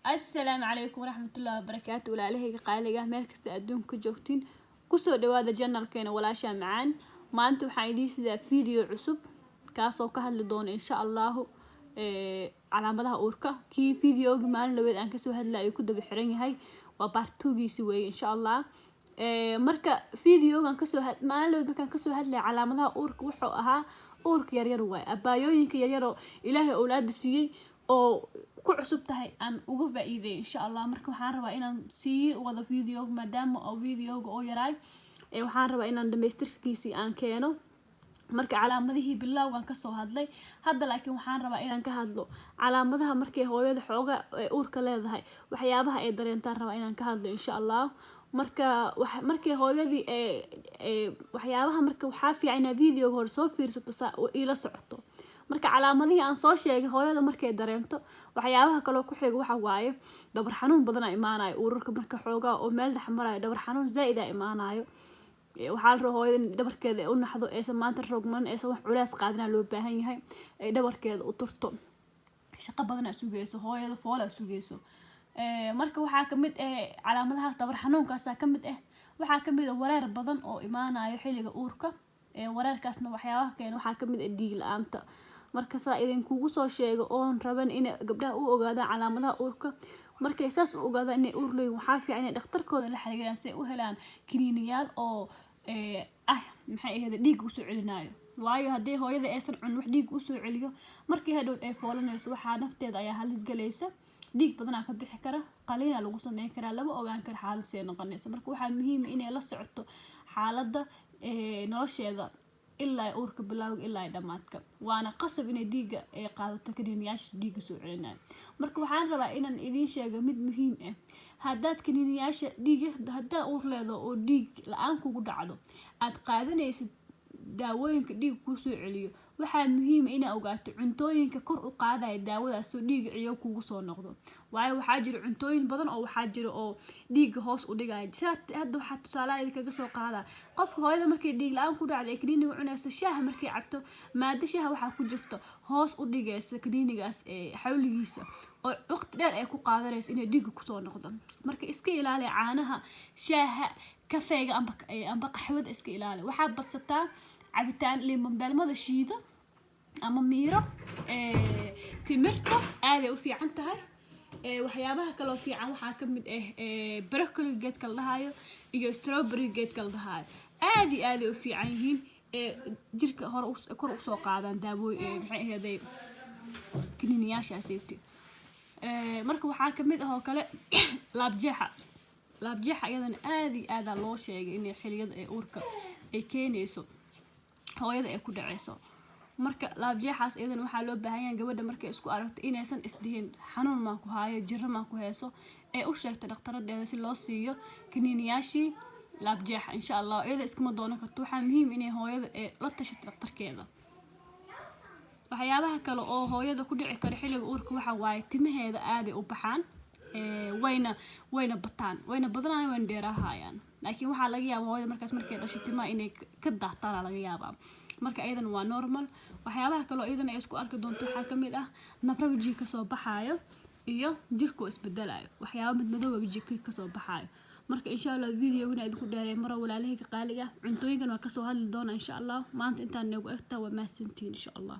السلام عليكم ورحمة الله وبركاته ولا عليه قالقة مالك أدون كجوتين كسر دواد جنال كنا ولا شيء معان ما أنتم حايدين ذا فيديو عصب كاسو كهل دون إن شاء الله على مدى أوركا كي فيديو جمال لو أن كسو هلا يكون بحرين هاي وبارتوجي سوي إن شاء الله مركا فيديو كان كسو ما لو كان كسو هلا على مدى أورك وحوها أورك يرير واي أبايوينك يريرو إلهي أولاد سيي أو ku cusub tahay aan ugu faa'iideeyo insha Allah marka waxaan rabaa inaan sii wado video maadaama oo videoga oo yaray waxaan rabaa inaan dhameystirkiisii aan keeno marka calaamadihii bilowgan ka soo hadlay hadda laakiin waxaan rabaa inaan ka hadlo calaamadaha markay hooyada xooga uurka leedahay waxyaabaha ay dareentaan rabaa inaan ka hadlo insha Allah markay hooyadii waxyaabaha marka waxaa fiican in videoga hor soo fiirsato ila socoto marka calaamadihii aan soo sheegay hooyada markay dareento waxyaabaha kale oo ku xiga waxa waaye dhabar xanuun badan ay imaanayo ururka marka xooga oo meel dhex marayo dhabar xanuun zaid ah imaanayo waxa la rabo hooyada dhabarkeeda u naxdo ee maanta rogman ee wax culays qaadana loo baahan yahay ee dhabarkeeda u turto shaqo badan ay sugayso hooyada foola sugayso marka waxa kamid calaamadahaas dhabar xanuunkaas kamid waxa kamid wareer badan oo imaanayo xilliga uurka wareerkaasna waxyaabaha keen waxa kamid dhiig la'aanta marka saa idin kugu soo sheego oon raban in gabdhaha u ogaadaan calaamadaha uurka markay saas u ogaadaan in uur leeyahay waxa fiican in dhakhtarkooda la xiriiraan si ay u helaan kiniiniyaal oo maxay ahayd dhiig u soo celinayo waayo hadii hooyada aysan cun wax dhiig u soo celiyo markii hadhow ay foolanayso waxa nafteeda ayaa halis galaysa dhiig badan ka bixi kara qaliina lagu sameyn karaa lama ogaan karo xaalad see noqonaysa marka waxa muhiim ah in ay la socoto xaaladda nolosheeda ilaa uurka bilowga ilaa dhamaadka waana qasab inay dhiiga ay qaadato kiniiniyaasha dhiiga soo celinayo marka waxaan rabaa inaan idin sheego mid muhiim ah haddaad kiniiniyaasha dhiiga haddaa uur leedo oo dhiig la'aan kugu dhacdo aad qaadanaysid daawooyinka dhiig ku soo celiyo waxaa muhiim ah in aad ogaato cuntooyinka kor u qaadaya daawadaas soo dhiig ciyo kugu soo noqdo waayo waxaa jira cuntooyin badan oo waxaa jira oo dhiig hoos u dhigay hadda waxa tusaalaha kaga soo qaada qofka hooyada markay dhiig la'aan ku dhacdo kiniiniga cunayso shaaha markay cabto maada shaaha waxa ku jirto hoos u dhigaysa kiniinigaas xawligiisa oo waqti dheer ay ku qaadanayso in dhiig ku soo noqdo marka iska ilaali caanaha shaaha kafeega amba qaxwada iska ilaali waxa badsataa cabitaan limon balmada shiido ama miiro timirta aad ay u fiican tahay waxyaabaha kale oo fiican waxa kamid broccoli geedka la dhahayo iyo strawberry geedka la dhahayo aad ay u fiican yihiin jirka hore kor u soo qaadaan daawooyin maxay ahayd kiniiniyaashaasiti marka waxa kamid ah oo kale laabjeexa iyadana aad loo sheegay in xilliyada uurka ay keenayso hooyada ay ku dhacayso marka laabjeexaas iyadana waxa loo baahan yahay gabadha markay isku aragto inaysan isdihin xanuun ma ku haayo jirro ma ku hayso ee u sheegto dhakhtaradda si loo siiyo kiniiniyaashii laabjeexa insha Allah iyada iskama doonan karto waxa muhiim in hooyada la tashato dhakhtarkeeda waxyaabaha kale oo hooyada ku dhici kara xilliga uurka waxa waaye timaheeda aad ay u baxaan wayna bataan wayna badanayaan wayna dheeraahayaan laakiin waxa laga yaabaa hooyada markaas markay dhashay timaha inay ka daataan laga yaabaa marka aydan waa normal waxyaabaha kale oo aydan ay isku arki doonto waxa kamid ah nabra wajiga ka soo baxayo iyo jirku isbedelayo waxyaabo mid madow wajiga ka soo baxayo marka insha Allah videogan aad ku dheeray mara walaalahayga qaaliga cuntooyinkan waa ka soo hadli doona insha Allah maanta intaan nagu egtaa waa maasantiin insha Allah